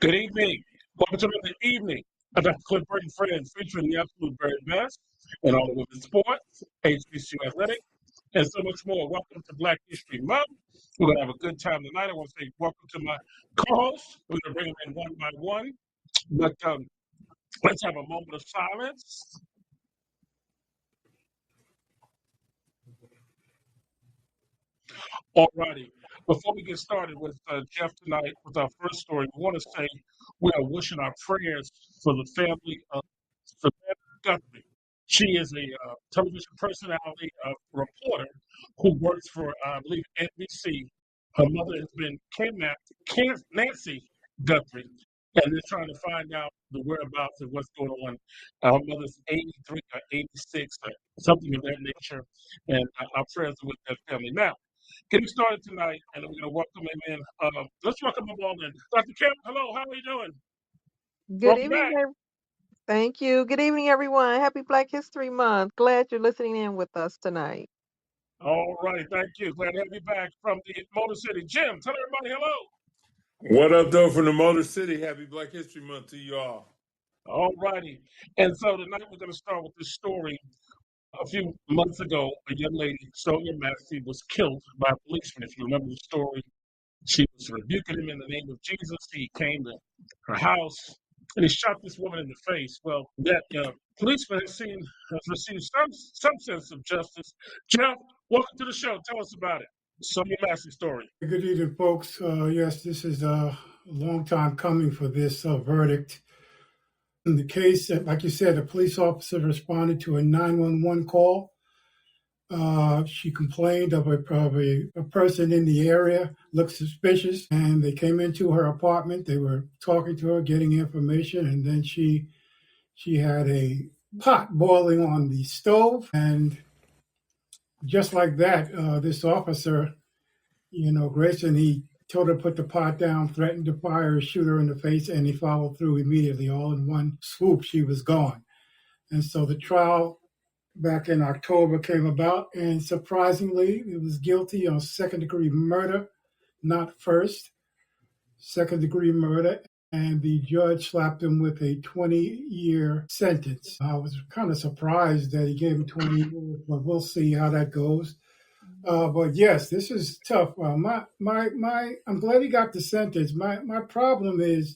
Good evening. Welcome to another evening of Dr. Cliff Burt and Friends, featuring the absolute very best in all of women's sports, HBCU athletics, and so much more. Welcome to Black History Month. We're going to have a good time tonight. I want to say welcome to my co-hosts. We're going to bring them in one by one. But let's have a moment of silence. All righty. Before we get started with Jeff tonight with our first story, we want to say we are wishing our prayers for the family of Samantha Guthrie. She is a television personality, reporter who works for, I believe, NBC. Her mother has been kidnapped, Nancy Guthrie, and they're trying to find out the whereabouts of what's going on. Her mother's 83 or 86 or something of that nature, and our prayers are with that family. Now, getting started tonight, and we're going to welcome him in. Let's welcome them all in. Dr. Kemp, hello, how are you doing? Good Welcome evening. back. Thank you. Good evening, everyone. Happy Black History Month. Glad you're listening in with us tonight. All right, thank you. Glad to have you back from the Motor City. Jim, tell everybody hello. What up, though, from the Motor City? Happy Black History Month to you all. All righty. And so tonight we're going to start with this story. A few months ago, a young lady, Sonia Massey, was killed by a policeman. If you remember the story, she was rebuking him in the name of Jesus. He came to her house and he shot this woman in the face. Well, that policeman has received some sense of justice. Jeff, welcome to the show. Tell us about it. Sonia Massey story. Good evening, folks. Yes, this is a long time coming for this verdict. In the case, like you said, a police officer responded to a 911 call. She complained of a person in the area looked suspicious, and they came into her apartment. They were talking to her, getting information, and then she had a pot boiling on the stove, and just like that, this officer, Grayson, he told her to put the pot down, threatened to fire, shoot her in the face, and he followed through immediately. All in one swoop, she was gone. And so the trial back in October came about, and surprisingly, it was guilty on second-degree murder, not first, second-degree murder, and the judge slapped him with a 20-year sentence. I was kind of surprised that he gave him 20 years, but we'll see how that goes. But yes, this is tough. I'm glad he got the sentence. My problem is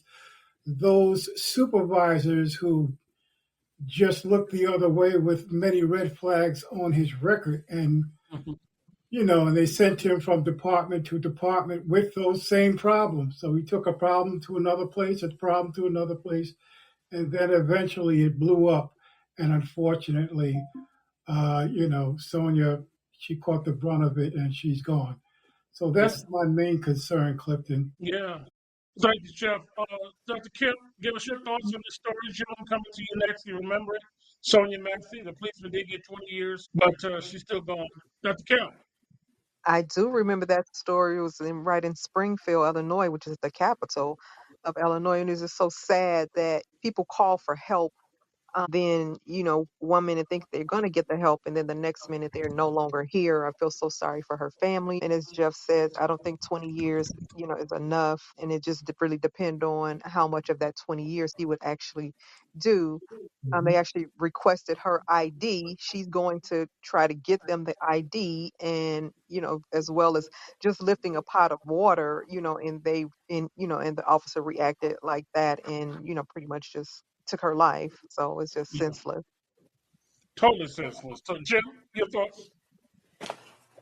those supervisors who just look the other way with many red flags on his record, and and they sent him from department to department with those same problems. So he took a problem to another place, a problem to another place, and then eventually it blew up. And unfortunately, Sonia, she caught the brunt of it and she's gone. So that's my main concern, Clifton. Yeah. Thank you, Jeff. Dr. Kemp, give us your thoughts on the story. Jim, coming to you next. You remember it? Sonia Massey, the policeman did get 20 years, but she's still gone. Dr. Kemp. I do remember that story. It was right in Springfield, Illinois, which is the capital of Illinois. And it's just so sad that people call for help. Then, 1 minute think they're going to get the help, and then the next minute they're no longer here. I feel so sorry for her family. And as Jeff says, I don't think 20 years, is enough. And it just really depend on how much of that 20 years he would actually do. They actually requested her ID. She's going to try to get them the ID, and as well as just lifting a pot of water, and the officer reacted like that, and pretty much just took her life. So it's just senseless. Totally senseless. So, Jim, your thoughts?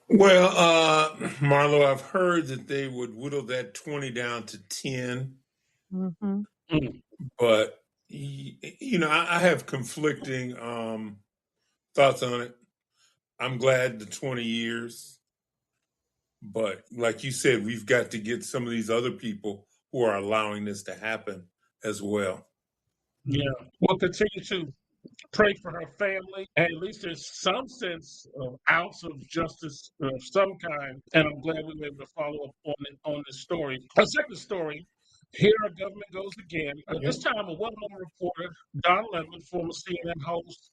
Well, Marlo, I've heard that they would whittle that 20 down to 10. Mm-hmm. But, I have conflicting thoughts on it. I'm glad the 20 years. But like you said, we've got to get some of these other people who are allowing this to happen as well. Yeah. We'll continue to pray for her family, and at least there's some sense of ounce of justice of some kind. And I'm glad we were able to follow up on this story. Our second story. Here our government goes again. This time, a well-known reporter, Don Lemon, former CNN host,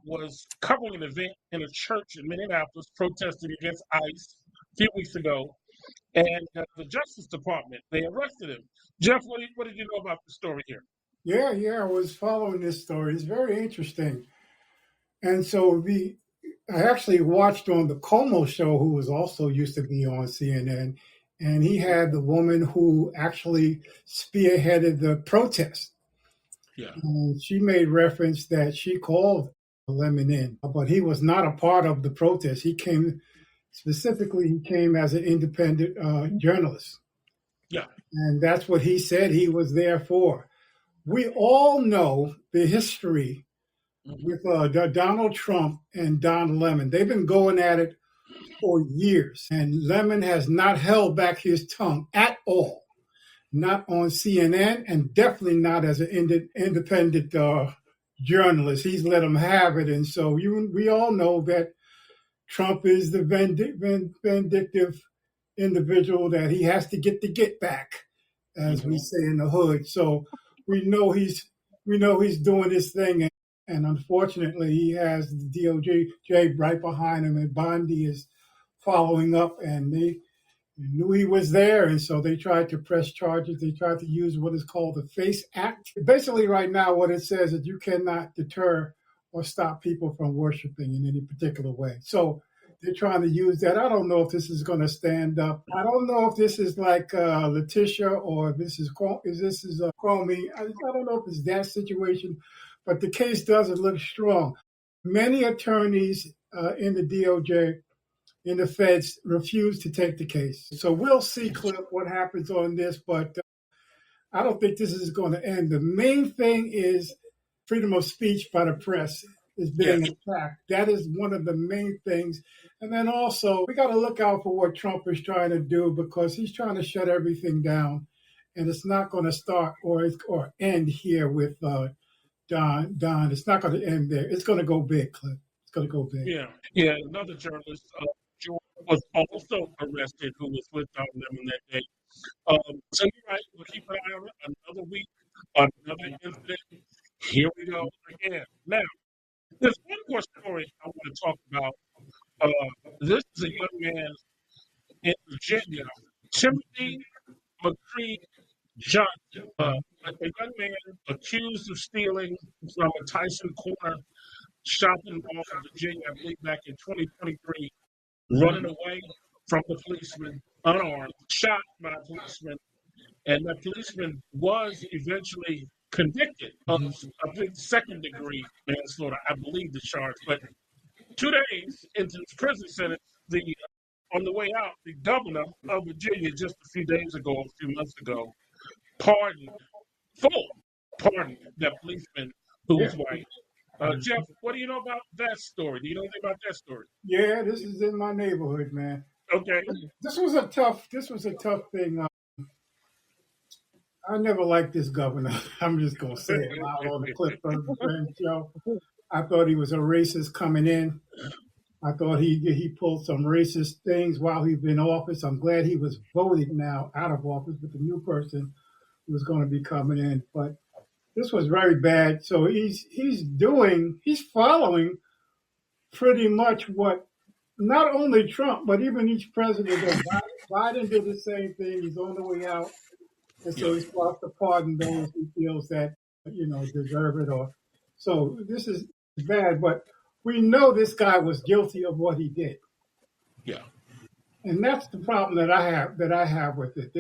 was covering an event in a church in Minneapolis protesting against ICE a few weeks ago. And the Justice Department, they arrested him. Jeff, what did you know about the story here? Yeah, I was following this story. It's very interesting. And so I actually watched on the Como show, who was also used to be on CNN, and he had the woman who actually spearheaded the protest. Yeah. And she made reference that she called Lemon in, but he was not a part of the protest. He came as an independent journalist. Yeah. And that's what he said he was there for. We all know the history with Donald Trump and Don Lemon. They've been going at it for years, and Lemon has not held back his tongue at all, not on CNN, and definitely not as an independent journalist. He's let them have it, and so we all know that Trump is the vindictive individual that he has to get back, as we say in the hood. So we know he's doing this thing, and unfortunately, he has the DOJ right behind him, and Bondi is following up, and they knew he was there, and so they tried to press charges. They tried to use what is called the FACE Act. Basically, right now, what it says is you cannot deter or stop people from worshiping in any particular way. So they're trying to use that. I don't know if this is going to stand up. I don't know if this is like Letitia or if this is Comey. I don't know if it's that situation, but the case doesn't look strong. Many attorneys in the DOJ, in the feds, refuse to take the case. So we'll see, Cliff, what happens on this, but I don't think this is going to end. The main thing is freedom of speech by the press is being attacked. That is one of the main things. And then also, we got to look out for what Trump is trying to do, because he's trying to shut everything down. And it's not going to start or end here with Don. It's not going to end there. It's going to go big, Cliff. It's going to go big. Yeah. Another journalist, George, was also arrested, who was with Don Lemon that day. So you're right. We'll keep an eye on it. Another week, another incident. Here we go again. Now, there's one more story I want to talk about. This is a young man in Virginia, Timothy McCree Johnson, a young man accused of stealing from a Tyson Corner shopping mall in Virginia, I believe back in 2023, running away from the policeman unarmed, shot by a policeman, and that policeman was eventually convicted of, I think, second-degree manslaughter, I believe the charge. But 2 days into his prison sentence, on the way out, the governor of Virginia just a few months ago, pardoned that policeman who was white. Jeff, what do you know about that story? Do you know anything about that story? Yeah, this is in my neighborhood, man. Okay. This was a tough thing. I never liked this governor. I'm just gonna say it out on the Cliff Burton show. I thought he was a racist coming in. I thought he pulled some racist things while he's been in office. I'm glad he was voted now out of office with the new person who was going to be coming in. But this was very bad. So he's following pretty much what not only Trump, but even each president does. Biden did the same thing. He's on the way out. And so he's supposed to pardon those who feels that, deserve it. So this is bad, but we know this guy was guilty of what he did. Yeah. And that's the problem that I have with it.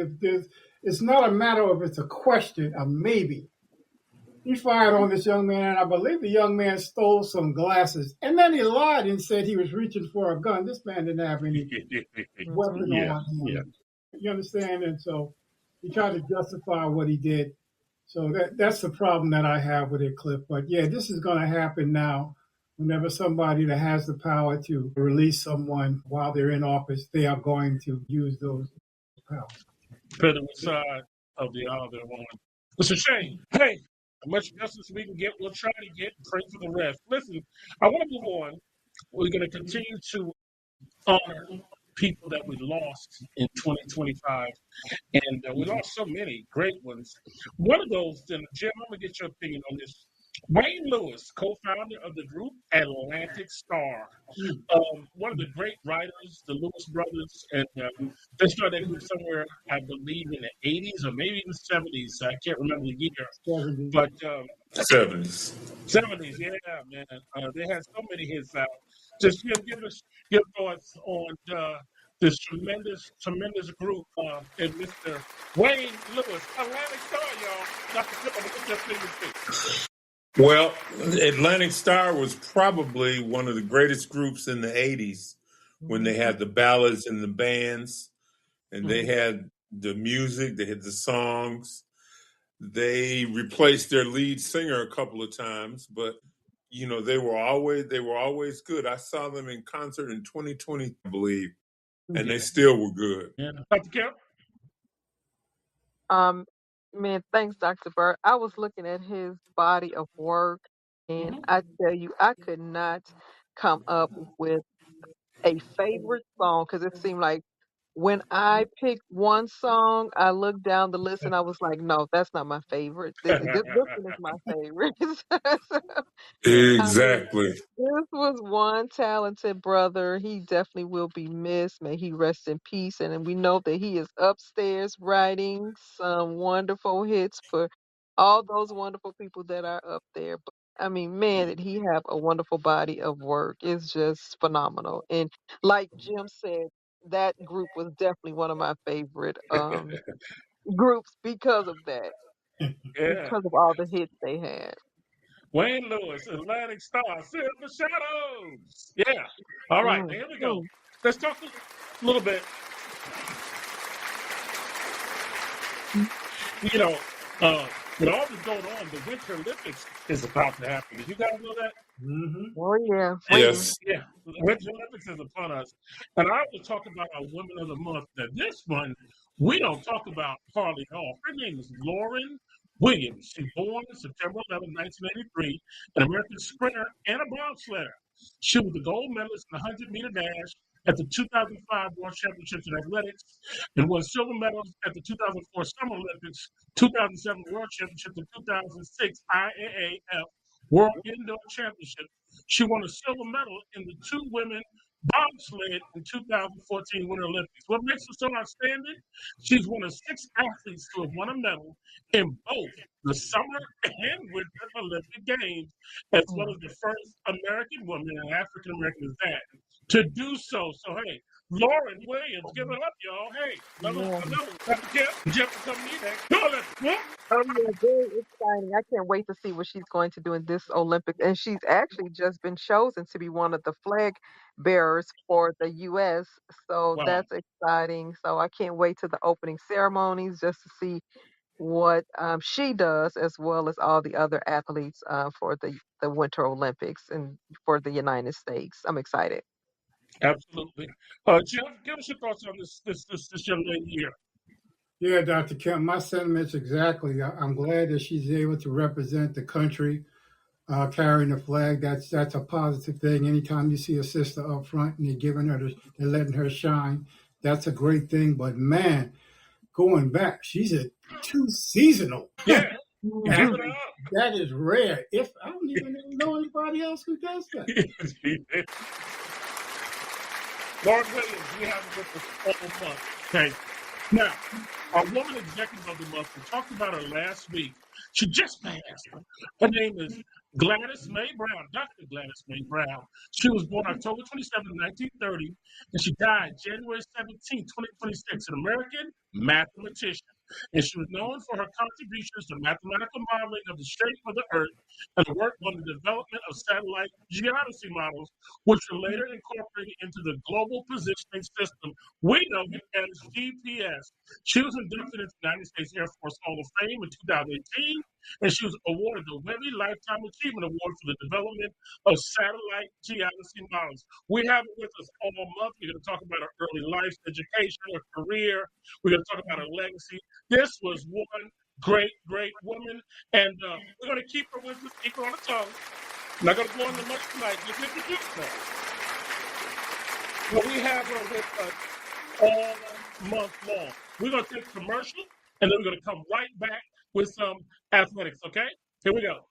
It's not a matter of it's a question, a maybe. He fired on this young man, and I believe the young man stole some glasses. And then he lied and said he was reaching for a gun. This man didn't have any weapon on him. Yeah. You understand? And so he tried to justify what he did. So that's the problem that I have with it, Cliff. But yeah, this is going to happen now. Whenever somebody that has the power to release someone while they're in office, they are going to use those powers. Depending on the side of the aisle they're on. It's a shame. Hey, as much justice we can get, we'll try to get. Pray for the rest. Listen, I want to move on. We're going to continue to honor people that we lost in 2025. And we lost so many great ones. One of those, then, Jim, I'm going to get your opinion on this. Wayne Lewis, co-founder of the group Atlantic Star. One of the great writers, the Lewis brothers, and they started that group somewhere, I believe, in the 80s or maybe in the 70s. I can't remember the year, 70. but 70s. 70s, yeah, man. They had so many hits out. Just give us your thoughts on this tremendous group and Mr. Wayne Lewis, Atlantic Star, y'all. Dr. Flip, I'm gonna put your fingers. Well, Atlantic Star was probably one of the greatest groups in the 80s when they had the ballads and the bands, and they had the music, they had the songs. They replaced their lead singer a couple of times, but they were always good. I saw them in concert in 2020, I believe, and they still were good. Yeah. Dr. Kim? Man, thanks, Dr. Burt. I was looking at his body of work, and I tell you, I could not come up with a favorite song because it seemed like when I picked one song, I looked down the list and I was like, no, that's not my favorite. This one is my favorite. I mean, Exactly. this was one talented brother. He definitely will be missed. May he rest in peace. And we know that he is upstairs writing some wonderful hits for all those wonderful people that are up there. But I mean, man, did he have a wonderful body of work. It's just phenomenal. And like Jim said, that group was definitely one of my favorite groups because of that, Yeah. because of all the hits they had. Wayne Lewis, Atlantic Star, Silver Shadows. Yeah. All right, now here we go. Mm. Let's talk a little bit. You know, with all this going on, the Winter Olympics is about to happen. Did you guys know that? Oh yeah, Yes. Yeah, the Winter Olympics is upon us. And I was talking about our Women of the Month. Now, this one, we don't talk about hardly at all. Her name is Lauren Williams. She was born September 11, 1983, an American sprinter and a bobsledder. She was the gold medalist in the 100-meter dash at the 2005 World Championships in Athletics and won silver medals at the 2004 Summer Olympics, 2007 World Championships, and 2006 IAAF World Indoor Championship. She won a silver medal in the two women bobsled in 2014 Winter Olympics. What makes her so outstanding? She's one of 6 athletes to have won a medal in both the Summer and Winter Olympic Games, as well as the first American woman and African American at that to do so. So, hey, Lauren Williams, give it up, y'all. Hey, another Jeff will come to you next. Go, let's go. Oh yeah, very exciting. I can't wait to see what she's going to do in this Olympics. And she's actually just been chosen to be one of the flag bearers for the US. So Wow. that's exciting. So I can't wait to the opening ceremonies just to see what she does as well as all the other athletes for the Winter Olympics and for the United States. I'm excited. Absolutely. Jeff, give us your thoughts on this young lady here. Yeah, Dr. Kemp, my sentiments exactly. I'm glad that she's able to represent the country, carrying the flag. That's a positive thing. Anytime you see a sister up front and they're letting her shine, that's a great thing. But man, going back, she's a 2 seasonal. Yeah. Mhm. That is rare. If I don't even know anybody else who does that. Lauren Williams, we have her with us all month. Okay. Now, our woman executive of the month, we talked about her last week. She just passed. Her name is Gladys May Brown, Dr. Gladys May Brown. She was born October 27, 1930, and she died January 17, 2026, an American mathematician. And she was known for her contributions to mathematical modeling of the shape of the Earth and work on the development of satellite geodesy models, which were later incorporated into the Global Positioning System. We know it as GPS. She was inducted into the United States Air Force Hall of Fame in 2018, and she was awarded the Webby Lifetime Achievement Award for the development of satellite geodesy models. We have it with us all month. We're going to talk about her early life, education, her career. We're going to talk about her legacy. This was one great woman, and we're going to keep her with us, keep her on the tongue. I'm not going to go into much tonight. Just introduce her. But we have her with us all month long. We're going to take a commercial, and then we're going to come right back with some athletics, okay? Here we go.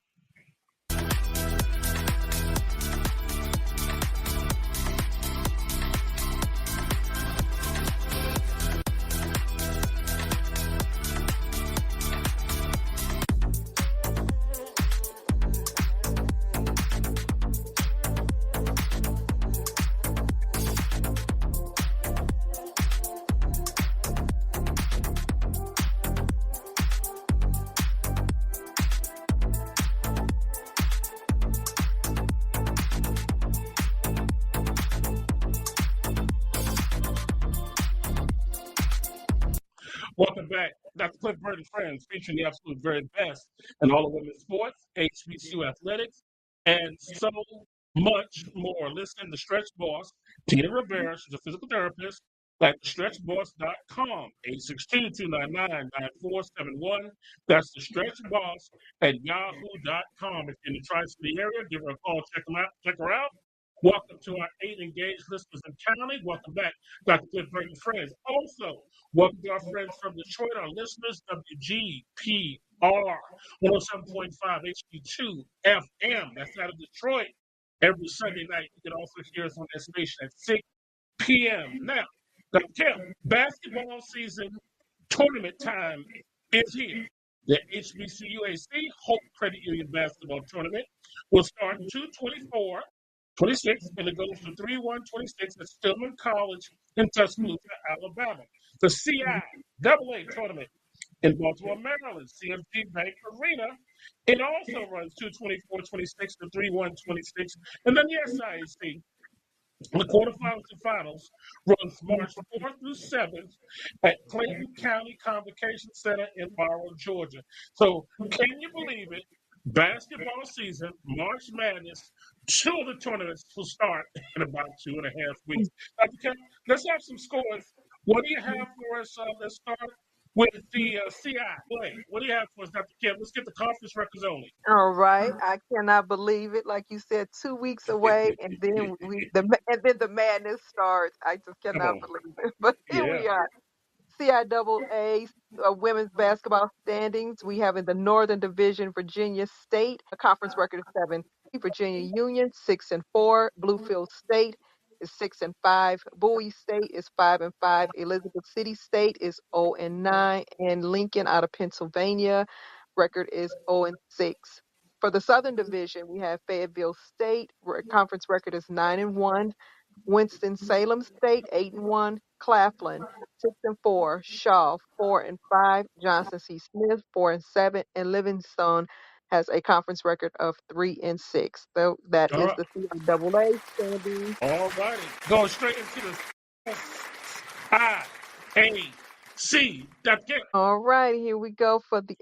Welcome back. Dr. Cliff Burt and Friends, featuring the absolute very best in all of women's sports, HBCU athletics, and so much more. Listen, the Stretch Boss, Tina Rivera, she's a physical therapist at stretchboss.com, 862-299-9471. That's the Stretch Boss at yahoo.com. If you're in the Tri-City area, give her a call, check her out. Welcome to our 8 engaged listeners in county. Welcome back, Dr. Cliff Burt and Friends. Also, welcome to our friends from Detroit, our listeners, WGPR 107.5 HD2 FM. That's out of Detroit. Every Sunday night, you can also hear us on that station at 6 p.m. Now, Dr. Kim, basketball season tournament time is here. The HBCUAC Hope Credit Union Basketball Tournament will start 2/24/26, and it goes to 3/1/26 at Stillman College in Tuscaloosa, Alabama. The CIAA tournament in Baltimore, Maryland, CMG Bank Arena. It also runs 2/24/26 to 3/1/26. And then the SIAC, the quarterfinals and finals, runs March 4th through 7th at Clayton County Convocation Center in Morrow, Georgia. So can you believe it? Basketball season, March Madness, 2 of the tournaments will start in about 2.5 weeks. Dr. Kim, let's have some scores. What do you have for us? Let's start with the CIAA. What do you have for us, Dr. Kim? Let's get the conference records only. All right. I cannot believe it. Like you said, 2 weeks away, and then the madness starts. I just Come cannot on. believe it. But here Yeah. we are. CIAA women's basketball standings. We have in the Northern Division Virginia State, a conference record of 7. Virginia Union 6-4. Bluefield State is 6-5. Bowie State is 5-5. Elizabeth City State is 0-9, and Lincoln out of Pennsylvania record is 0-6. For the Southern Division, we have Fayetteville State conference record is 9-1. Winston-Salem State 8-1. Claflin 6-4, Shaw 4-5, Johnson C. Smith 4-7, and Livingstone has a conference record of 3-6. So that All is right. the CIAA standing. All righty. Going straight into the SIAC. Dr. Kim. All right, here we go for the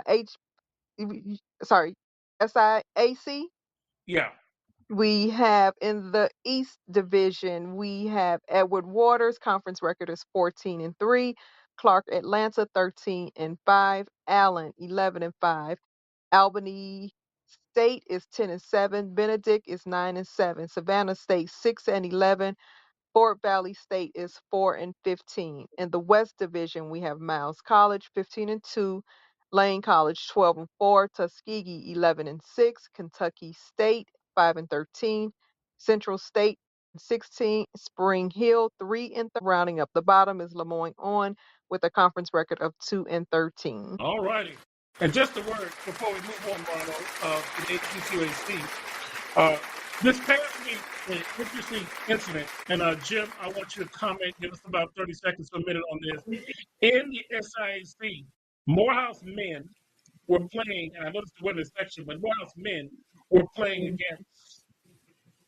H. Sorry, SIAC. Yeah. We have in the East Division, we have Edward Waters, conference record is 14-3. Clark Atlanta 13-5. Allen 11-5. Albany State is 10-7. Benedict is 9-7. Savannah State 6-11. Fort Valley State is 4-15. In the West Division, we have Miles College 15-2, Lane College 12-4, Tuskegee 11-6, Kentucky State 5-13, Central State 16, Spring Hill 3-13. Rounding up the bottom is Lemoyne on with a conference record of 2-13. All righty. And just a word before we move on, Marlo, to the HBCUAC. This past week, an interesting incident, and Jim, I want you to comment, give us about 30 seconds to a minute on this. In the SIAC, Morehouse men were playing, and I noticed the women's section, but Morehouse men were playing against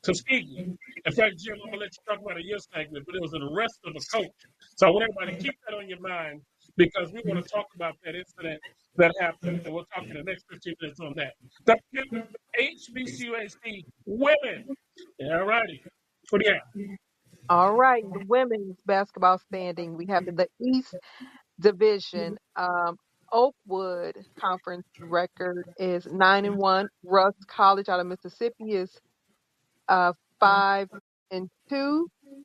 Tuskegee. In fact, Jim, I'm going to let you talk about it in your segment, but it was an arrest of a coach. So I want everybody to keep that on your mind because we want to talk about that incident that happened, and we'll talk in the next 15 minutes on that. Dr. Kim, HBCUAC women. All righty. What do you have? All right, the women's basketball standing. We have in the East Division, Oakwood conference record is 9-1. Russ College out of Mississippi is 5-2.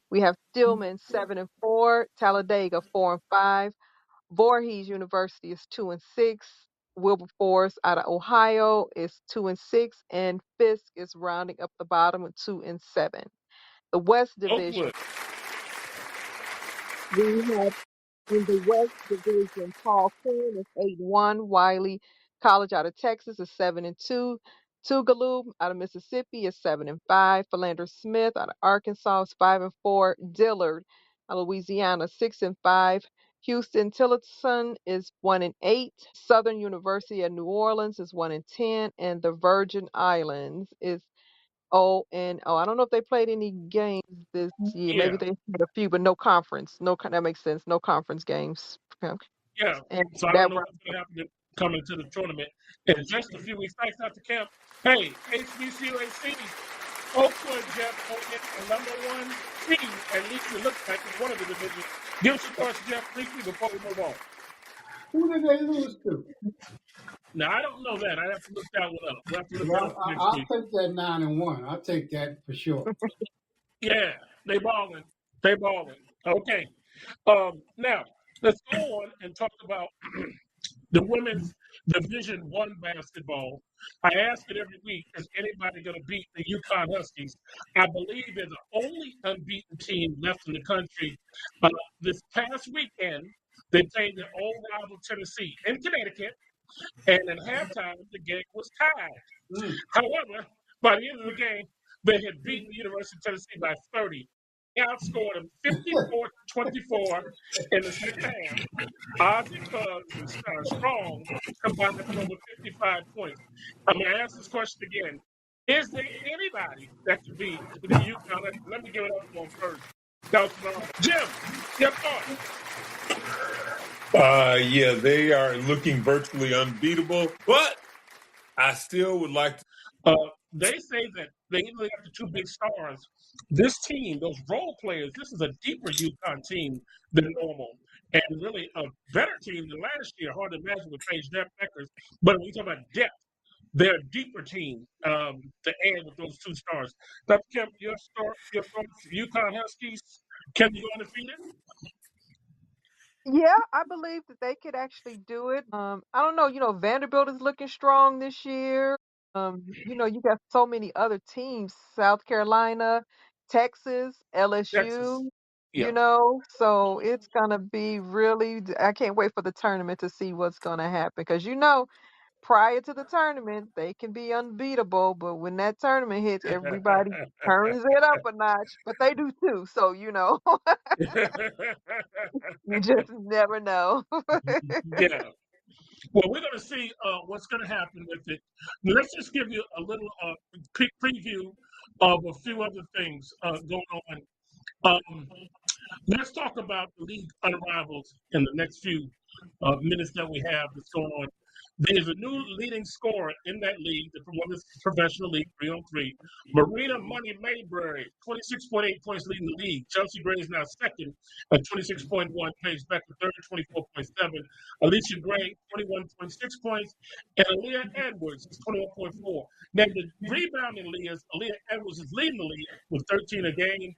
We have Stillman 7-4. Talladega 4-5. Voorhees University is 2-6. Wilberforce out of Ohio is 2-6, and Fisk is rounding up the bottom with 2-7. The West Division, Oakwood. we have in the West Division, Paul Quinn is 8-1. Wiley College out of Texas is 7-2. Tougaloo out of Mississippi is 7-5. Philander Smith out of Arkansas is 5-4. Dillard out of Louisiana 6-5. Houston Tillotson is 1-8. Southern University of New Orleans is 1-10, and the Virgin Islands is 0-0. I don't know if they played any games this year. Yeah, Maybe they had a few, but no conference. That makes sense. No conference games. Okay. yeah. And So I don't that know what's going to happen coming to the tournament. And just a few weeks back after camp, hey, HBCU Oakwood, Jeff, the number one team, at least it looks like, in one of the divisions. Give us your thoughts, Jeff, briefly before we move on. Who did they lose to? Now, I don't know that. I have to look that one up. We'll have to look that up next I'll week. take that 9-1. I'll take that for sure. Yeah, they balling. They balling. Okay. Now, let's go on and talk about the women's Division One basketball. I ask it every week: is anybody going to beat the UConn Huskies? I believe they're the only unbeaten team left in the country. This past weekend, they played their old rival Tennessee in Connecticut, and at halftime, the game was tied. However, by the end of the game, they had beaten the University of Tennessee by 30. They outscored them 54-24 in the second half. Ozzy Clubs and Strong combined for over 55 points. I'm going to ask this question again. Is there anybody that could beat the UConn? Let me give it up to them first. Jim, your thoughts? Yeah, they are looking virtually unbeatable, but I still would like to. They say that they even got the two big stars. This team, those role players, this is a deeper UConn team than normal, and really a better team than last year. Hard to imagine with Paige Beckers, but when you talk about depth, they're a deeper team to add with those two stars. Dr. Kemp, your thoughts, UConn Huskies, can you go undefeated? Yeah, I believe that they could actually do it. I don't know. Vanderbilt is looking strong this year. You got so many other teams: South Carolina, Texas, Texas. LSU. Yeah. So it's gonna be really. I can't wait for the tournament to see what's gonna happen because prior to the tournament, they can be unbeatable, but when that tournament hits, everybody turns it up a notch. But they do too, so you just never know. Yeah. Well, we're going to see what's going to happen with it. Let's just give you a little preview of a few other things going on. Let's talk about the league unrivals in the next few minutes that we have that's going on. There's a new leading scorer in that league, the Women's Professional League 3-on-3. Marina Money Mayberry, 26.8 points leading the league. Chelsea Gray is now second at 26.1. Paige Becker third, 24.7. Alicia Gray, 21.6 points. And Aaliyah Edwards is 21.4. Now, the rebounding leaders, Aaliyah Edwards is leading the league with 13 a game.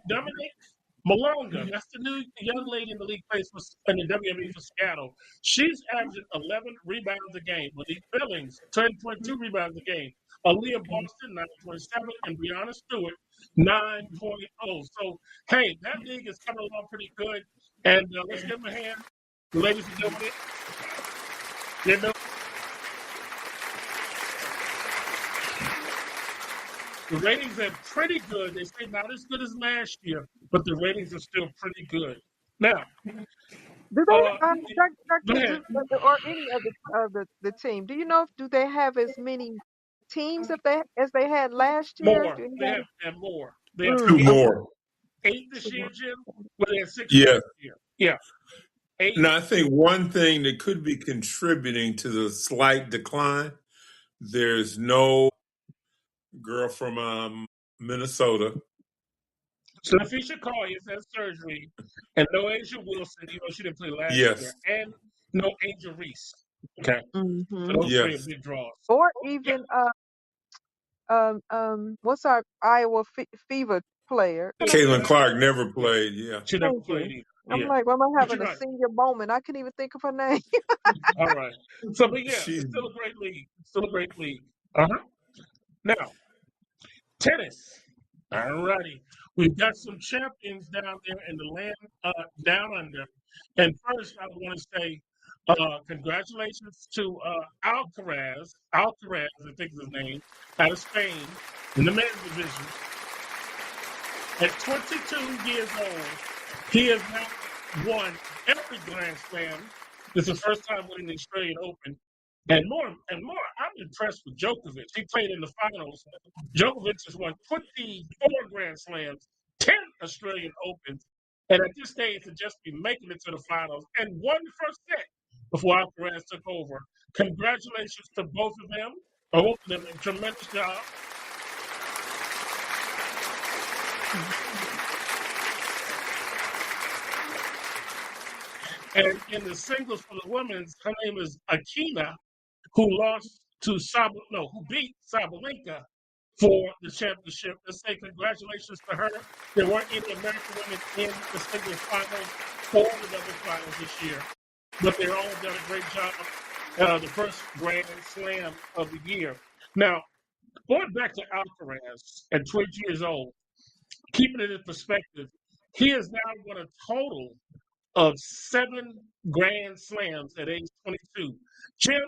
Dominic Malonga, that's the new young lady in the league, plays in the WNBA for Seattle. She's averaging 11 rebounds a game. Malik Billings, 10.2 rebounds a game. Aaliyah Boston, 9.7, and Brianna Stewart, 9.0. So, hey, that league is coming along pretty good. And let's give them a hand. The ladies are doing it. The ratings are pretty good. They say not as good as last year, but the ratings are still pretty good. Now, Do they, or any of the team? Do you know do they have as many teams as they had last year? more. They have more. They have Two more. 8 this year, Jim. Well, they had 6 Yeah. last year. Yeah. 8. Now, I think one thing that could be contributing to the slight decline, there's no girl from Minnesota. So Sha'Carri has surgery, and no Asia Wilson, she didn't play last year, and no Angel Reese. Okay. Mm-hmm. So those 3 are big draws. Or even what's our Iowa Fever player? Caitlin Clark never played. Yeah, she never played either. I'm Yeah, like, well, I'm but you're having a right. senior moment. I couldn't even think of her name. All right. So, but yeah, She it's still a great league. It's still a great league. Uh huh. Now, tennis. All righty. We've got some champions down there in the land down under. And first, I want to say congratulations to Alcaraz. Alcaraz, I think is his name, out of Spain in the men's division. At 22 years old, he has now won every Grand Slam. This is the first time winning the Australian Open. And more, I'm impressed with Djokovic. He played in the finals. Djokovic has won 24 Grand Slams, 10 Australian Opens, and at this stage to just be making it to the finals and won the first set before Alcaraz took over. Congratulations to both of them. Both of them, a tremendous job. And in the singles for the women's, her name is Akina, who lost to who beat Sabalenka for the championship. Let's say congratulations to her. There weren't any American women in the singles finals or the doubles finals this year, but they all done a great job. The first Grand Slam of the year. Now, going back to Alcaraz at 20 years old, keeping it in perspective, he has now won a total of 7 Grand Slams at age 22. Jim,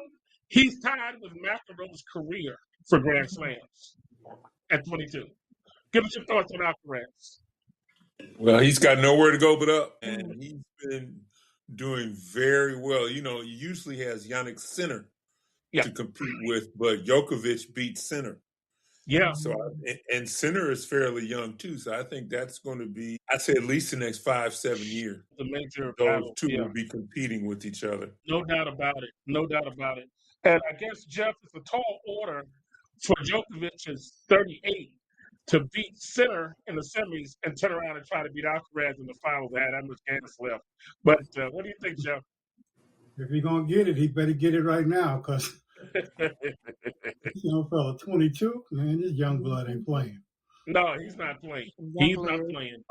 he's tied with McEnroe's career for Grand Slams at 22. Give us your thoughts on Alcaraz. Well, he's got nowhere to go but up, and he's been doing very well. You know, he usually has Yannick Sinner to compete with, but Djokovic beat Sinner. Yeah. So, and Sinner is fairly young too. So I think that's going to be, I'd say at least the next 5-7 years. The major Those battle. two will be competing with each other. No doubt about it. No doubt about it. And I guess, Jeff, it's a tall order for Djokovic is 38 to beat Sinner in the semis and turn around and try to beat Alcaraz in the finals. They had that much gas left. But what do you think, Jeff? If he's going to get it, he better get it right now because, fella, 22, man, this young blood ain't playing. No, he's not playing. He's not playing.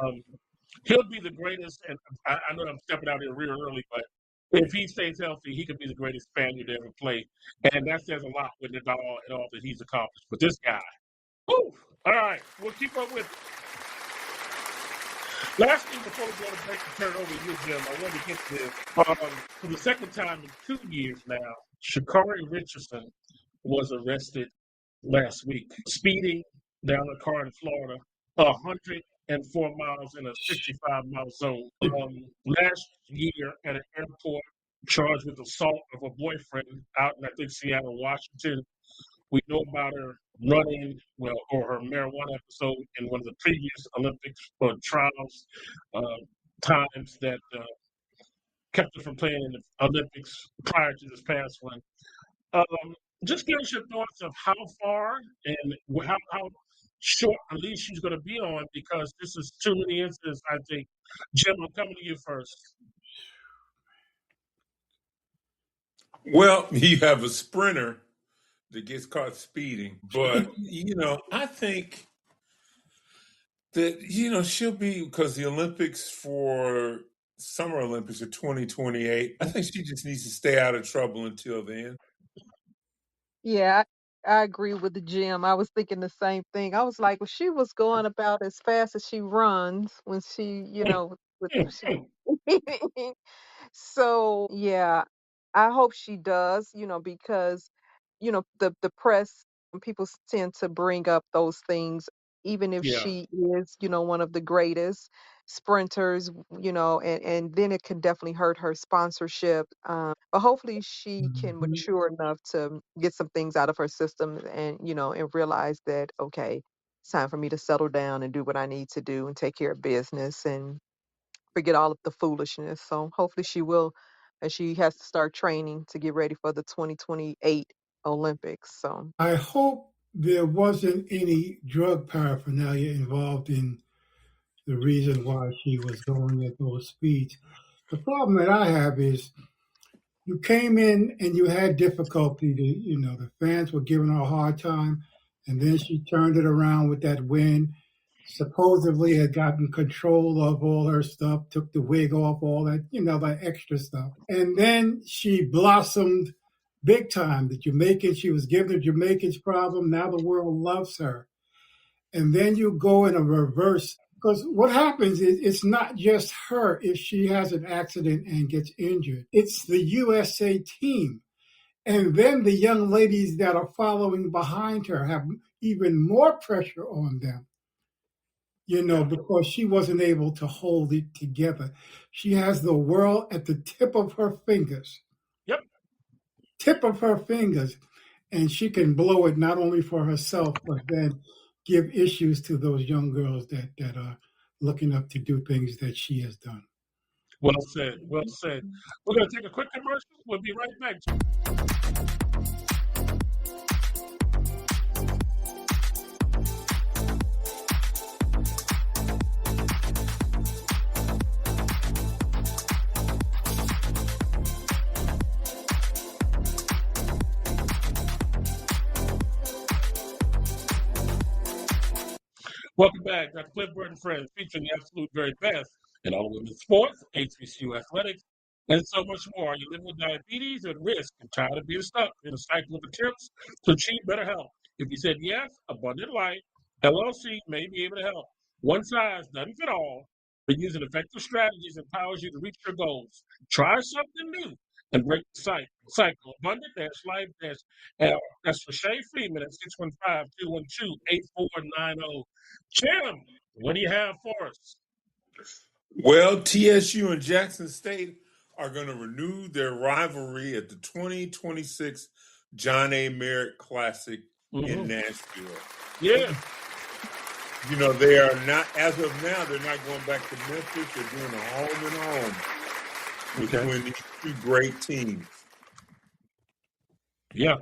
He'll be the greatest, and I know I'm stepping out here real early, but if he stays healthy, he could be the greatest Spaniard to ever play. And that says a lot with Nadal and all that he's accomplished. But this guy, woo! All right, we'll keep up with it. Last thing before we go to break and turn it over to you, Jim, I want to get to this. For the second time in 2 years now, Sha'Carri Richardson was arrested last week, speeding down a car in Florida, 104 miles in a 65-mile zone. Last year at an airport, charged with assault of a boyfriend out in, I think, Seattle, Washington. We know about her running, or her marijuana episode in one of the previous Olympics trials, times that kept her from playing in the Olympics prior to this past one. Just give us your thoughts of how far and how short a leash she's going to be on, because this is too many incidents, I think. Jim, I'm coming to you first. Well, you have a sprinter that gets caught speeding, but I think that she'll be, because the Olympics for Summer Olympics are 2028. I think she just needs to stay out of trouble until then. Yeah, I agree with the Jim. I was thinking the same thing. I was like, well, she was going about as fast as she runs when she, so yeah, I hope she does, because, the press and people tend to bring up those things, even if Yeah. she is, one of the greatest sprinters, and then it can definitely hurt her sponsorship. But hopefully she can mature enough to get some things out of her system and, and realize that, okay, it's time for me to settle down and do what I need to do and take care of business and forget all of the foolishness. So hopefully she will, and she has to start training to get ready for the 2028 Olympics. So I hope there wasn't any drug paraphernalia involved in the reason why she was going at those speeds. The problem that I have is you came in and you had difficulty. The fans were giving her a hard time, and then she turned it around with that win. supposedly had gotten control of all her stuff, took the wig off, all that, that extra stuff. And then she blossomed big time. The Jamaicans, she was given the Jamaicans problem. Now the world loves her. And then you go in a reverse, because what happens is it's not just her if she has an accident and gets injured. It's the USA team. And then the young ladies that are following behind her have even more pressure on them, because she wasn't able to hold it together. She has the world at the tip of her fingers. Yep. Tip of her fingers. And she can blow it not only for herself, but then give issues to those young girls that are looking up to do things that she has done. Well said. Well said. We're going to take a quick commercial. We'll be right back. Welcome back. Dr. Cliff Burt and Friends, featuring the absolute very best in all women's sports, HBCU athletics, and so much more. Are you living with diabetes at risk and tired of being stuck in a cycle of attempts to achieve better health? If you said yes, Abundant Life LLC may be able to help. One size doesn't fit all, but using effective strategies empowers you to reach your goals. Try something new and break the cycle. Abundant-life-L. That's for Shay Freeman at 615-212-8490. Jim, what do you have for us? Well, TSU and Jackson State are going to renew their rivalry at the 2026 John A. Merritt Classic in Nashville. Yeah. They are not, as of now, they're not going back to Memphis. They're doing a home and home between these two great teams. Yeah.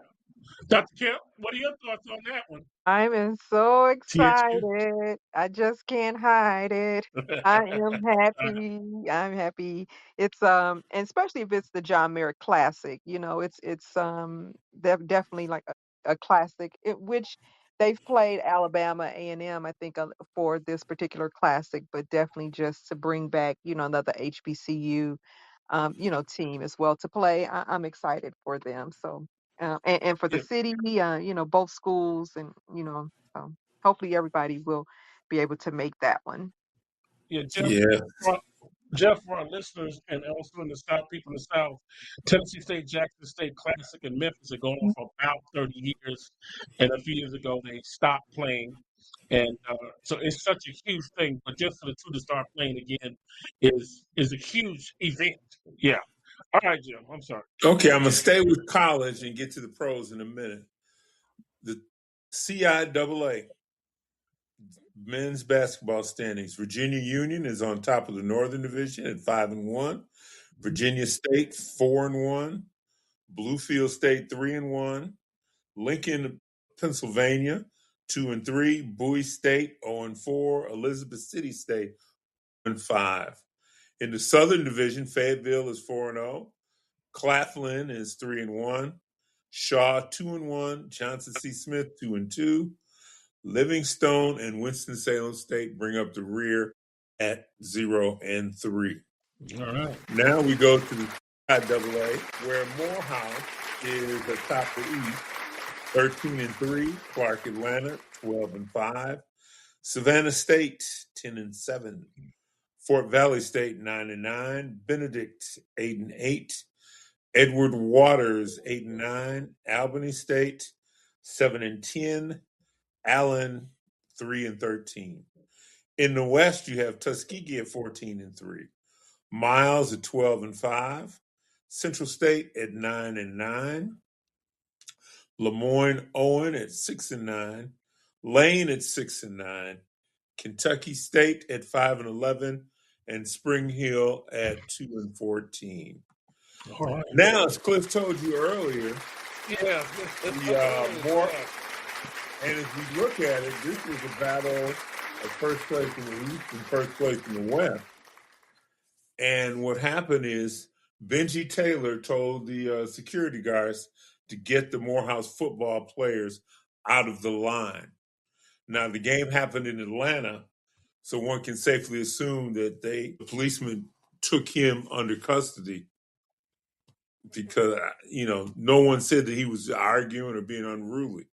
Dr. Kemp, what are your thoughts on that one? I'm so excited. I just can't hide it. I am happy. I'm happy. It's and especially if it's the John Merritt Classic, it's definitely like a classic, which they've played Alabama A&M, I think, for this particular classic, but definitely just to bring back, another HBCU, team as well to play. I'm excited for them. So. And for the city, both schools, and so hopefully everybody will be able to make that one. Yeah, Jeff, for our listeners and also in the South, people in the South, Tennessee State, Jackson State Classic in Memphis are going on for about 30 years. And a few years ago, they stopped playing. And so it's such a huge thing. But just for the two to start playing again is a huge event. Yeah. All right, Jim, I'm sorry. Okay, I'm going to stay with college and get to the pros in a minute. The CIAA men's basketball standings. Virginia Union is on top of the Northern Division at 5-1. Virginia State 4-1. Bluefield State 3-1. Lincoln, Pennsylvania 2-3. Bowie State 0-4. Elizabeth City State 0-5. In the Southern Division, Fayetteville is 4-0. Claflin is 3-1. Shaw 2-1. Johnson C. Smith 2-2. Livingstone and Winston-Salem State bring up the rear at 0-3. All right. Now we go to the CIAA, where Morehouse is atop the East, 13-3. Clark Atlanta 12-5. Savannah State 10-7. Fort Valley State 9-9. Benedict 8-8. Edward Waters 8-9. Albany State 7-10. Allen 3-13. In the West, you have Tuskegee at 14-3. Miles at 12-5. Central State at 9-9. Lemoyne Owen at 6-9. Lane at 6-9. Kentucky State at 5-11. And Spring Hill at 2-14. All right. Now, as Cliff told you earlier, and as we look at it, this was a battle of first place in the East and first place in the West. And what happened is Benji Taylor told the security guards to get the Morehouse football players out of the line. Now, the game happened in Atlanta, So one can safely assume that the policeman took him under custody because, no one said that he was arguing or being unruly.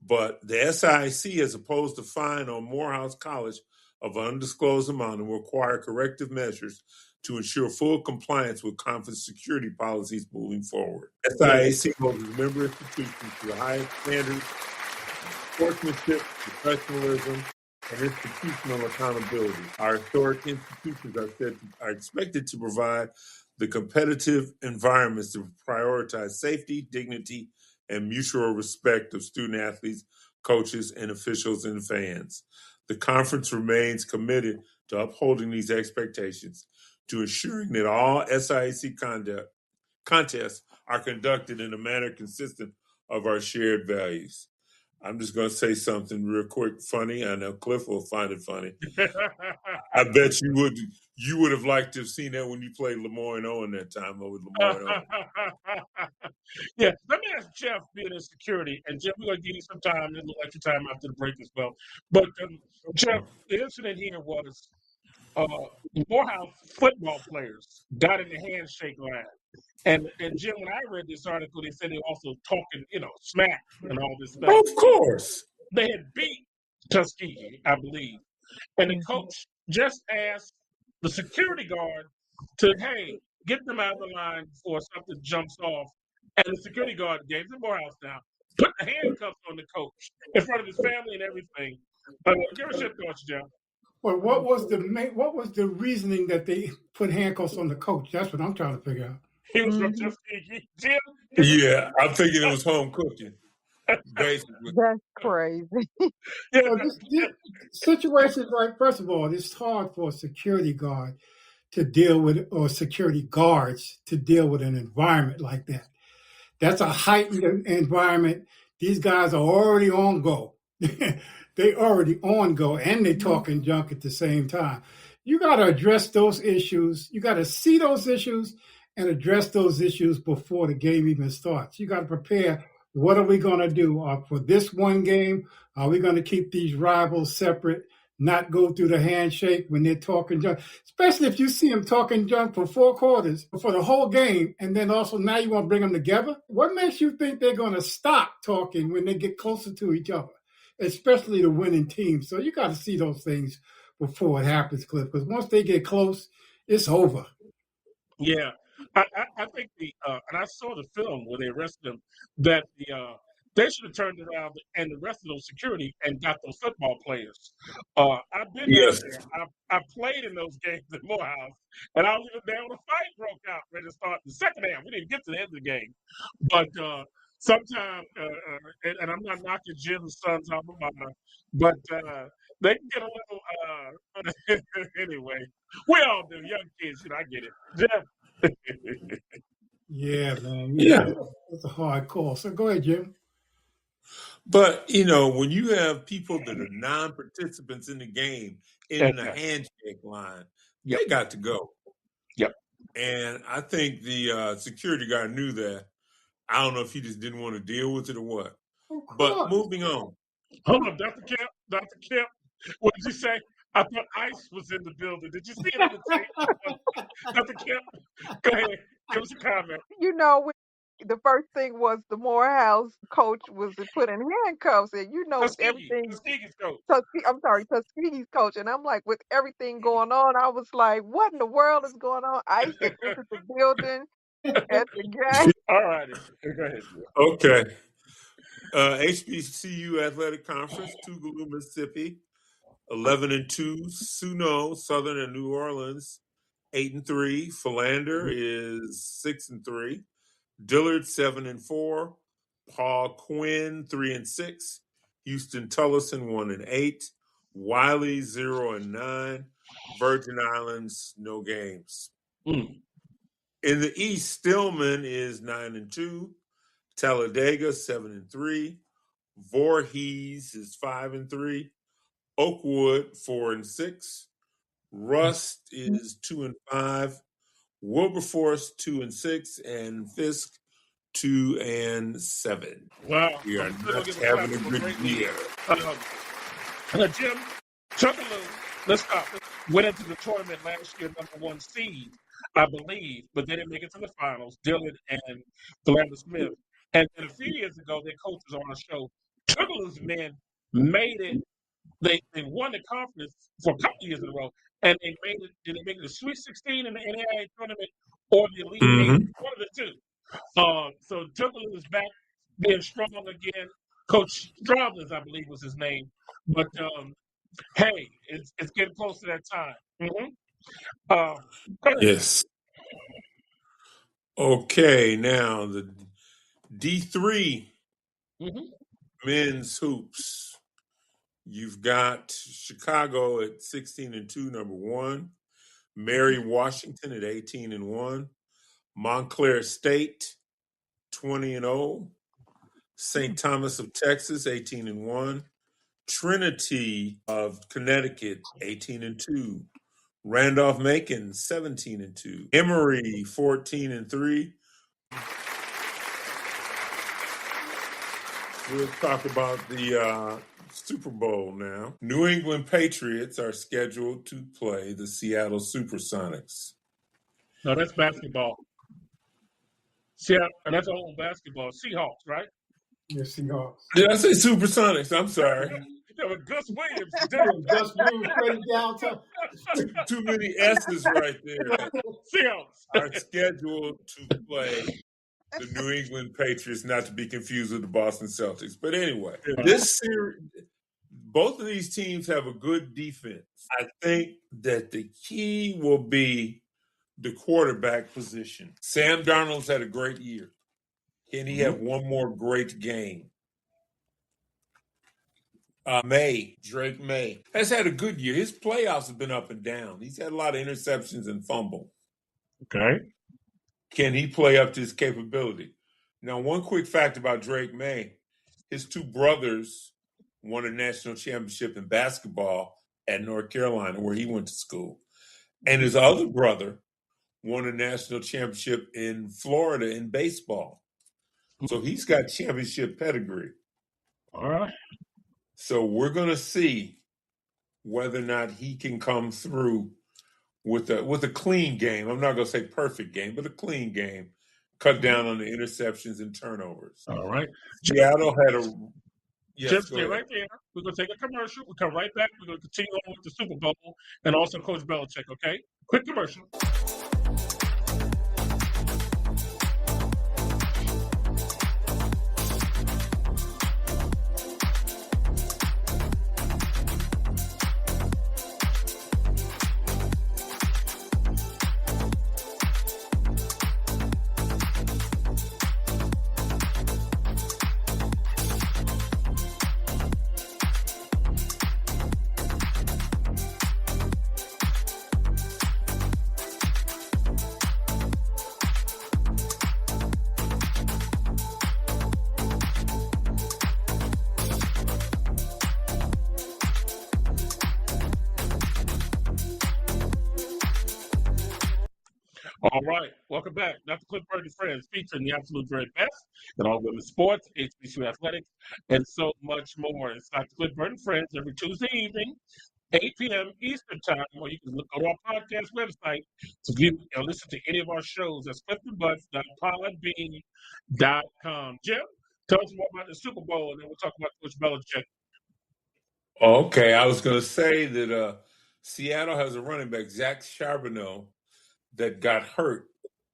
But the SIC has opposed a fine on Morehouse College of an undisclosed amount and will require corrective measures to ensure full compliance with conference security policies moving forward. SIAC holds its member institutions to the highest standards of sportsmanship, professionalism, and institutional accountability. Our historic institutions are expected to provide the competitive environments to prioritize safety, dignity, and mutual respect of student athletes, coaches, and officials and fans. The conference remains committed to upholding these expectations, to ensuring that all SIAC contests are conducted in a manner consistent of our shared values. I'm just going to say something real quick, funny. I know Cliff will find it funny. I bet you would have liked to have seen that when you played Lemoyne Owen that time over Lemoyne Owen. Yeah, let me ask Jeff, being in security, and Jeff, we're going to give you some time, a little extra time after the break as well. But Jeff, the incident here was Morehouse football players got in the handshake line. And Jim, when I read this article, they said they were also talking, smack and all this stuff. Of course. They had beat Tuskegee, I believe. And the coach just asked the security guard to, hey, get them out of the line before something jumps off. And the security guard gave the Morehouse down, put the handcuffs on the coach in front of his family and everything. Give us your thoughts, Jeff. Well, what was the reasoning that they put handcuffs on the coach? That's what I'm trying to figure out. He was from Tuskegee. Jim? Yeah, I'm thinking it was home cooking. Basically. That's crazy. Situations like, first of all, it's hard for a security guard to deal with, or security guards to deal with an environment like that. That's a heightened environment. These guys are already on go. They already on go, and they talking junk at the same time. You got to address those issues. You got to see those issues and address those issues before the game even starts. You got to prepare. What are we going to do for this one game? Are we going to keep these rivals separate, not go through the handshake when they're talking junk? Especially if you see them talking junk for 4 quarters, for the whole game, and then also now you want to bring them together? What makes you think they're going to stop talking when they get closer to each other, especially the winning team? So you got to see those things before it happens, Cliff, because once they get close, it's over. Yeah. I think and I saw the film where they arrested him, that they should have turned around and the rest of those security and got those football players. I've been down there. I played in those games at Morehouse, and I was even there when a fight broke out ready to start the second half. We didn't get to the end of the game, but sometimes, and I'm not knocking Jim's son's alma mater, but they can get a little. Anyway, we all do, young kids. I get it, Jeff. Yeah, man. Yeah, that's a hard call. So go ahead, Jim. But, when you have people that are non-participants in the game in the handshake line, they got to go. Yep. And I think the security guard knew that. I don't know if he just didn't want to deal with it or what. But moving on. Hold on, Dr. Kemp, what did you say? I thought ICE was in the building. Did you see it in the tape? Dr. Kemp, go ahead. Give us a comment. The first thing was the Morehouse coach was putting handcuffs in. Everything. Tuskegee's coach. Tuskegee's coach. And I'm like, with everything going on, I was like, what in the world is going on? ICE had entered the building at the game. All righty. Go ahead. Okay. HBCU Athletic Conference, Tougaloo, Mississippi, 11-2. Suno, Southern and New Orleans, 8-3. Philander is 6-3. Dillard 7-4. Paul Quinn 3-6. Houston Tullison 1-8. Wiley 0-9. Virgin Islands no games. In the East, Stillman is 9-2. Talladega 7-3. Voorhees is 5-3. Oakwood 4-6. Rust is 2-5. Wilberforce 2-6, and Fisk 2-7. Wow, we are not having a good year. Jim Chuckaloo, let's stop. Went into the tournament last year, #1 seed, I believe, but they didn't make it to the finals. Dylan and Philander Smith. And then a few years ago, their coaches on the show, Turtles men made it. They won the conference for a couple of years in a row, and they made it. Did they make it the Sweet 16 in the NAIA tournament or the Elite Eight? One of the two. So Turtles is back, being strong again. Coach Stravas, I believe, was his name. But hey, it's getting close to that time. Yes. Okay, now the D3 men's hoops. You've got Chicago at 16-2, #1. Mary Washington at 18-1. Montclair State 20-0. St. Thomas of Texas 18-1. Trinity of Connecticut 18-2. Randolph-Macon 17-2. Emory 14-3. We'll talk about the Super Bowl now. New England Patriots are scheduled to play the Seattle Supersonics. No, that's basketball. Seattle, and that's all basketball. Seahawks, right? Yes, Seahawks. Did I say Supersonics? I'm sorry. Yeah, but Gus Williams. Gus Williams, Freddie downtown. Too many S's right there. Seahawks are scheduled to play the New England Patriots, not to be confused with the Boston Celtics. But anyway, this series, both of these teams have a good defense. I think that the key will be the quarterback position. Sam Darnold's had a great year. Can he have one more great game? Drake May, has had a good year. His playoffs have been up and down. He's had a lot of interceptions and fumbles. Okay. Can he play up to his capability? Now, one quick fact about Drake May, his two brothers won a national championship in basketball at North Carolina, where he went to school. And his other brother won a national championship in Florida in baseball. So he's got championship pedigree. All right. So we're going to see whether or not he can come through with a clean game. I'm not going to say perfect game, but a clean game. Cut down on the interceptions and turnovers. All right. Seattle had a... Yes, Just stay right there. We're going to take a commercial. We'll come right back. We're going to continue on with the Super Bowl and also Coach Belichick, okay? Quick commercial. All right, welcome back. Dr. Cliff Burt and Friends, featuring the absolute very best in all women's sports, HBCU athletics, and so much more. It's Dr. Cliff Burt and Friends every Tuesday evening, 8 p.m. Eastern Time, or you can go to our podcast website to view or listen to any of our shows. That's cliftonbutts.podbean.com. Jim, tell us more about the Super Bowl, and then we'll talk about Coach Belichick. Okay, I was going to say that Seattle has a running back, Zach Charbonneau, that got hurt.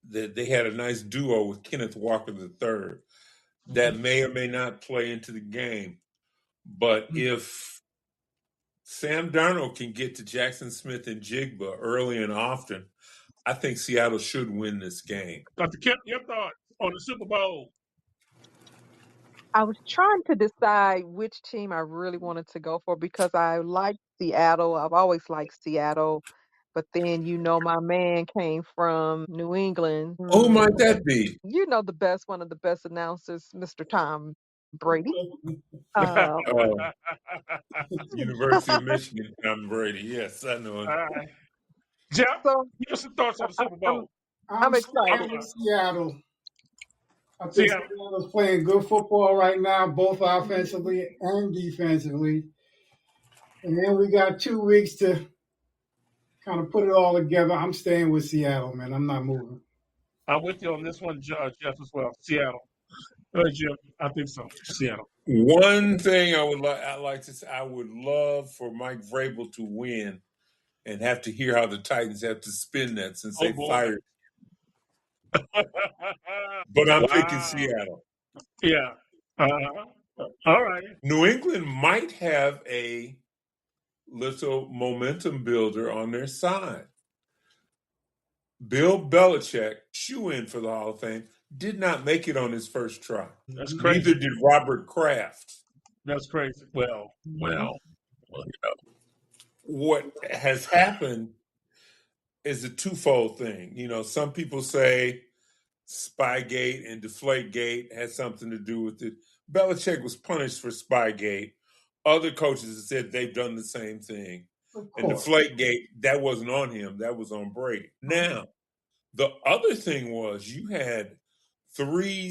That they had a nice duo with Kenneth Walker III that may or may not play into the game. But if Sam Darnold can get to Jackson Smith and Jigba early and often, I think Seattle should win this game. Dr. Kemp, your thoughts on the Super Bowl? I was trying to decide which team I really wanted to go for because I like Seattle. I've always liked Seattle. But then, my man came from New England. Who might that be? One of the best announcers, Mr. Tom Brady. University of Michigan, Tom Brady. Yes, I know it. All right. Jeff, give us some thoughts on the Super Bowl. I'm excited. Seattle. I think Seattle's playing good football right now, both offensively and defensively. And then we got 2 weeks to kind of put it all together, I'm staying with Seattle, man. I'm not moving. I'm with you on this one, Jeff, as well. Seattle. Jim, I think so. Seattle. One thing I like to say, I would love for Mike Vrabel to win and have to hear how the Titans have to spin that since they fired. But I'm picking Seattle. Yeah. All right. New England might have a little momentum builder on their side. Bill Belichick, shoe-in for the Hall of Fame, did not make it on his first try. That's crazy. Neither did Robert Kraft. That's crazy. Well. What has happened is a twofold thing. You know, some people say Spygate and Deflategate has something to do with it. Belichick was punished for Spygate. Other coaches have said they've done the same thing. And Deflategate, that wasn't on him. That was on Brady. Now, the other thing was you had three.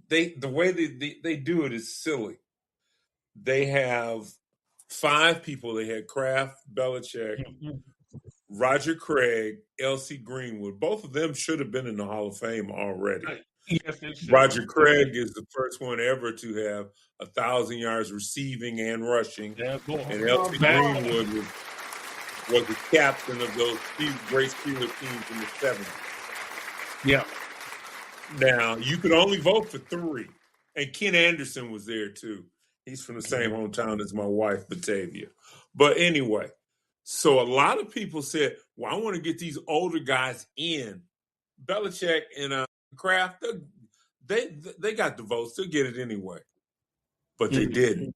The way they do it is silly. They have 5 people. They had Kraft, Belichick, Roger Craig, L.C. Greenwood. Both of them should have been in the Hall of Fame already. Yes, they should. Roger Craig is the first one ever to have 1,000 yards receiving and rushing. And L.C. Greenwood was the captain of those great Steelers teams in the 70s. Yeah. Now, you could only vote for 3. And Ken Anderson was there, too. He's from the same hometown as my wife, Batavia. But anyway, so a lot of people said, well, I want to get these older guys in. Belichick and Kraft, they got the votes. They'll get it anyway. But they didn't.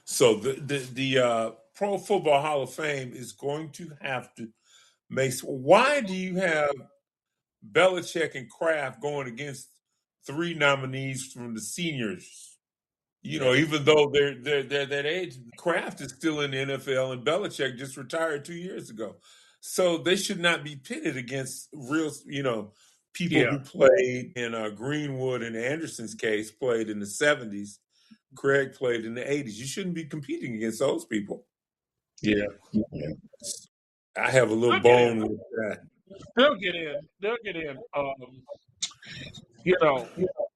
So the Pro Football Hall of Fame is going to have to make. Why do you have Belichick and Kraft going against 3 nominees from the seniors? You know, even though they're that age, Kraft is still in the NFL and Belichick just retired 2 years ago. So they should not be pitted against real, people who played in Greenwood and Anderson's case played in the 70s. Craig played in the 80s. You shouldn't be competing against those people. Yeah. I have a little bone with that. They'll get in.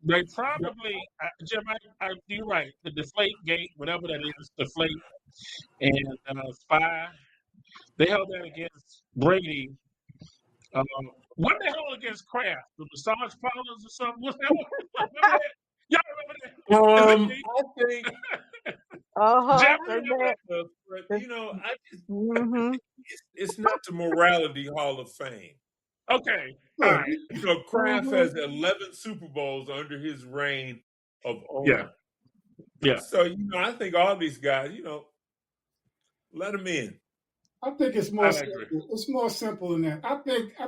They probably, Jim, you're right. The Deflate Gate, whatever that is, Deflate and Spy, they held that against Brady. What the hell against Kraft? The massage parlors or something? What's that? Remember that? Y'all remember that? I think. But it's not the Morality Hall of Fame. Okay. All right. Kraft has 11 Super Bowls under his reign of owner. Yeah. So, I think all these guys, let them in. I think it's more simple. It's more simple than that. I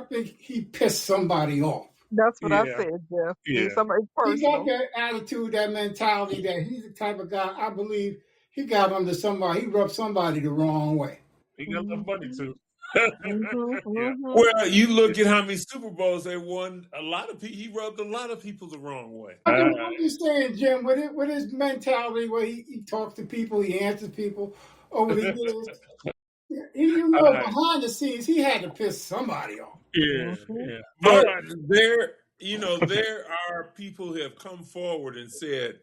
think he pissed somebody off. That's what I said, Jeff. Yeah. Somebody personal. He got that attitude, that mentality that he's the type of guy, I believe he got under somebody. He rubbed somebody the wrong way. He got the money too. Well, you look at how many Super Bowls they won. He rubbed a lot of people the wrong way. I'm just saying, Jim, with his mentality, where he talks to people, he answers people over the years. Behind the scenes, he had to piss somebody off. Yeah. But there are people who have come forward and said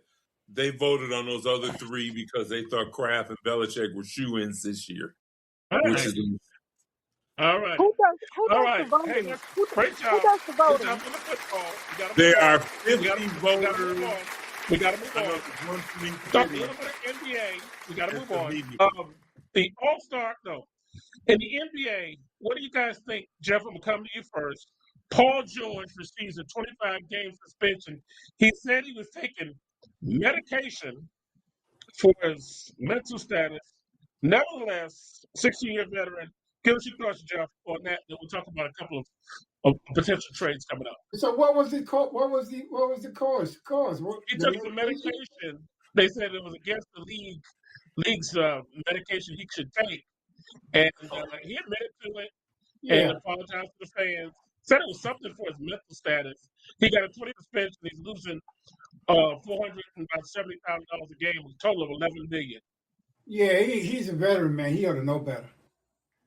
they voted on those other 3 because they thought Kraft and Belichick were shoe-ins this year. Which is all right. Who does the voting? Hey, great job. Who does the voting? There are 50 voters. We got to move on. Talk a little bit of NBA. We got to move on. The All-Star, no. In the NBA, what do you guys think? Jeff, I'm going to come to you first. Paul George received a 25-game suspension. He said he was taking medication for his mental status. Nevertheless, 16-year veteran. Give us your thoughts, Jeff, on that. Then we'll talk about a couple of potential trades coming up. So what was the cause? He took some medication. They said it was against the league's medication he should take. And he admitted to it and apologized to the fans. Said it was something for his mental status. He got a 20 suspension. He's losing $470,000 a game, a total of $11 million. Yeah, he's a veteran, man. He ought to know better.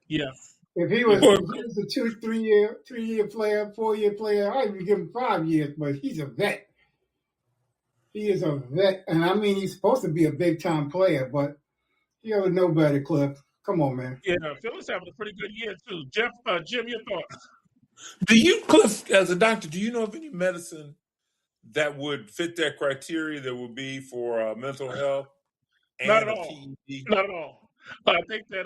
Yeah. If he was, Well, if he was a 3 year player, 4 year player, I'd even give him 5 years. But he's a vet. He is a vet, and I mean he's supposed to be a big time player, but you ever know better, Cliff. Come on, man. Yeah, Phil's having a pretty good year too. Jim, your thoughts? Cliff, as a doctor, do you know of any medicine that would fit that criteria that would be for mental health Not and at a all. PED? Not at all. I think that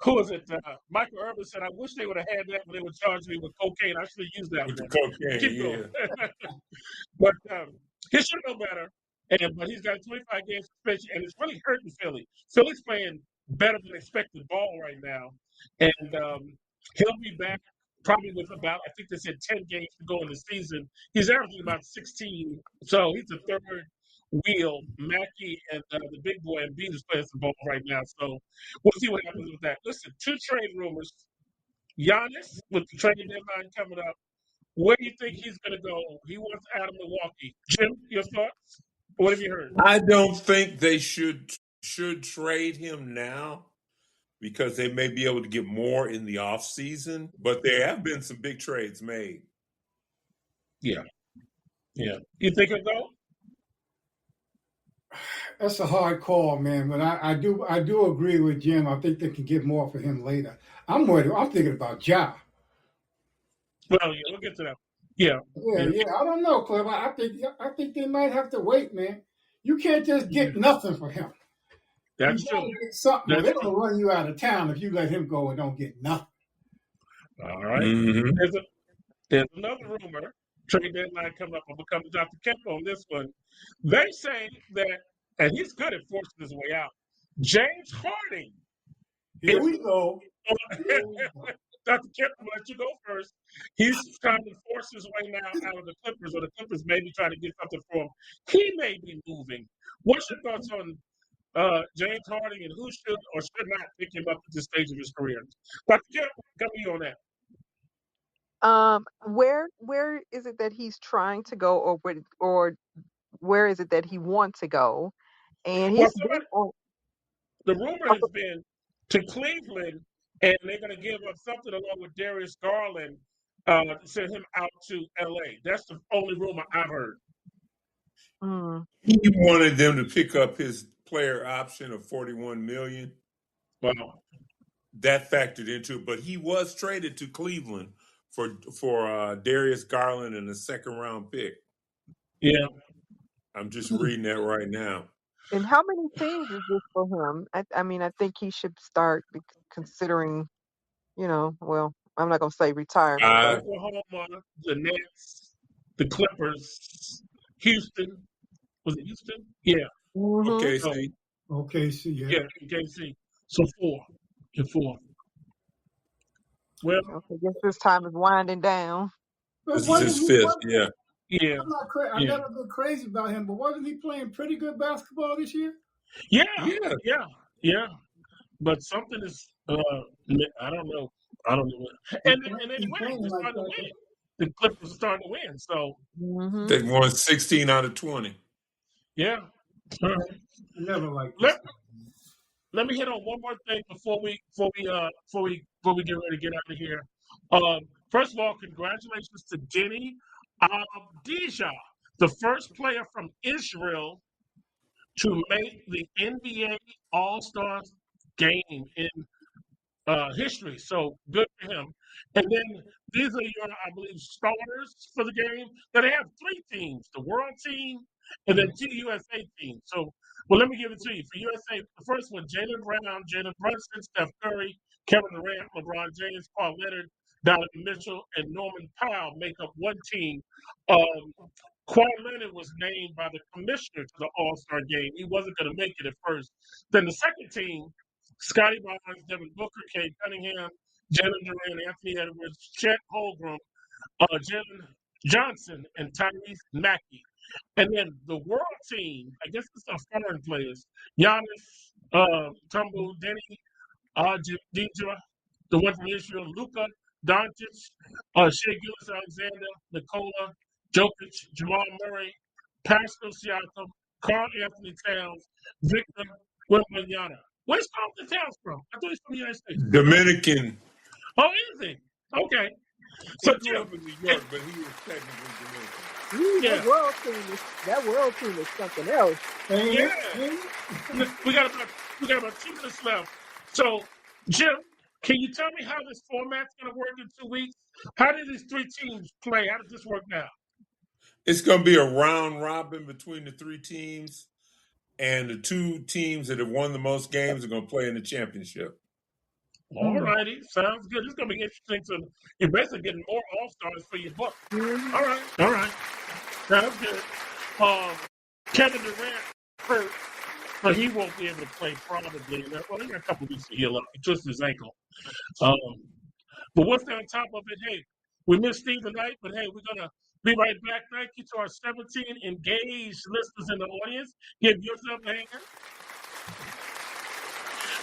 who was it? Michael Irvin said, "I wish they would have had that when they were charging me with cocaine. I should have used that With the one." cocaine, Keep going. yeah. But he should know better. But he's got a 25 game suspension, and it's really hurting Philly. Philly's playing better than expected ball right now, and he'll be back probably with about, I think they said 10 games to go in the season. He's averaging about 16, so he's the third wheel. Mackey and the big boy and Bean is playing some ball right now, so we'll see what happens with that. Listen, 2 trade rumors. Giannis with the trade deadline coming up. Where do you think he's going to go? He wants out of Milwaukee. Jim, your thoughts? What have you heard? I don't think they should trade him now because they may be able to get more in the off season. But there have been some big trades made. Yeah. You think he'll go? That's a hard call, man. But I do agree with Jim. I think they can get more for him later. I'm thinking about Ja. Well, yeah, we'll get to that. Yeah. Yeah. I don't know, Cliff. I think they might have to wait, man. You can't just get nothing for him. That's You true. gotta get something. That's They're gonna true. run you out of town if you let him go and don't get nothing. All right. Mm-hmm. There's another rumor. Trade deadline coming up. I'm going to come to Dr. Kemp on this one. They say that, and he's good at forcing his way out, James Harden. Here we go. Dr. Kemp, I'll let you go first. He's trying to force his way now out of the Clippers, or the Clippers may be trying to get something for him. He may be moving. What's your thoughts on James Harden and who should or should not pick him up at this stage of his career? Dr. Kemp, come to you on that. Where is it that he's trying to go, or where is it that he wants to go? And Well, he's been on. the rumor has been to Cleveland, and they're going to give up something along with Darius Garland to send him out to L.A. That's the only rumor I've heard. He wanted them to pick up his player option of $41 million. Wow. That factored into it, but he was traded to Cleveland for Darius Garland and a second round pick. Yeah. I'm just reading that right now. And how many teams is this for him? I mean, I think he should start considering, well, I'm not going to say retirement, but Oklahoma, the Nets, the Clippers, Houston. Was it Houston? Yeah. Okay, So, see. OKC, yeah. KC. So 4. You're 4. Well, I guess this time is winding down. This is his 5th, yeah. Yeah. I've never been crazy about him, but wasn't he playing pretty good basketball this year? Yeah. But something is, I don't know. And anyway, they're starting to win. The Clippers are starting to win. So They won 16 out of 20. yeah. I never liked this. Let me hit on one more thing before we get ready to get out of here. First of all, congratulations to Denny Abdija, the first player from Israel to make the NBA All-Star game in history. So good for him. And then these are your, I believe, starters for the game. Now they have 3 teams: the World Team, and then 2 USA teams. So, well, let me give it to you. For USA, the first one: Jaylen Brown, Jalen Brunson, Steph Curry, Kevin Durant, LeBron James, Paul Leonard, Donovan Mitchell, and Norman Powell make up one team. Kawhi Leonard was named by the commissioner to the All-Star game. He wasn't going to make it at first. Then the second team: Scotty Barnes, Devin Booker, Cade Cunningham, Jalen Duran, Anthony Edwards, Chet Holmgren, Jalen Johnson, and Tyrese Maxey. And then the world team, I guess it's our foreign players: Giannis, Tumble, Denny, Deidre, the one from Israel, Luka, Doncic, Shea Gilgeous-Alexander, Nikola, Jokic, Jamal Murray, Pascal Siakam, Karl Anthony Towns, Victor Wembanyama. Where's Compton Towns from? I thought he's from the United States. Dominican. Oh, is he? Okay. He So, grew Jim, up in New York, but he is technically Dominican. Ooh, yeah, that world team is something else. yeah. We got about 2 minutes left. So, Jim, can you tell me how this format's going to work in 2 weeks? How did these 3 teams play? How does this work now? It's going to be a round robin between the 3 teams, and the 2 teams that have won the most games are going to play in the championship. All righty, sounds good. It's going to be interesting. So you're basically getting more all-stars for your buck. Mhm. All right. Sounds good. Kevin Durant hurt, but he won't be able to play probably. Well, he got a couple weeks to heal up. He twisted his ankle. But what's on top of it? Hey, we missed Steve tonight, but hey, we're going to be right back. Thank you to our 17 engaged listeners in the audience. Give yourself a hand.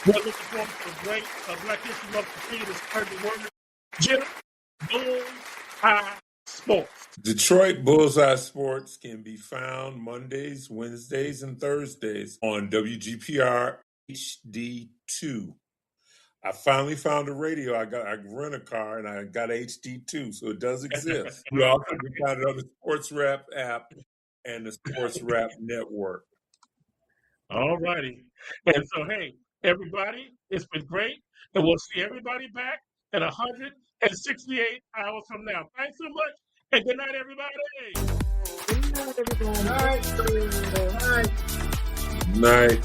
We're looking forward to a great Black History Month continue to spread the word. Jim, Bullseye Sports. Detroit Bullseye Sports can be found Mondays, Wednesdays, and Thursdays on WGPR HD2. I finally found a radio. I rent a car and I got HD2, so it does exist. We also can find it on the Sports Rap app and the Sports Rap Network. All righty. And so, hey, everybody, it's been great. And we'll see everybody back in 168 hours from now. Thanks so much. And good night, everybody. Good night, everyone. All right. Night.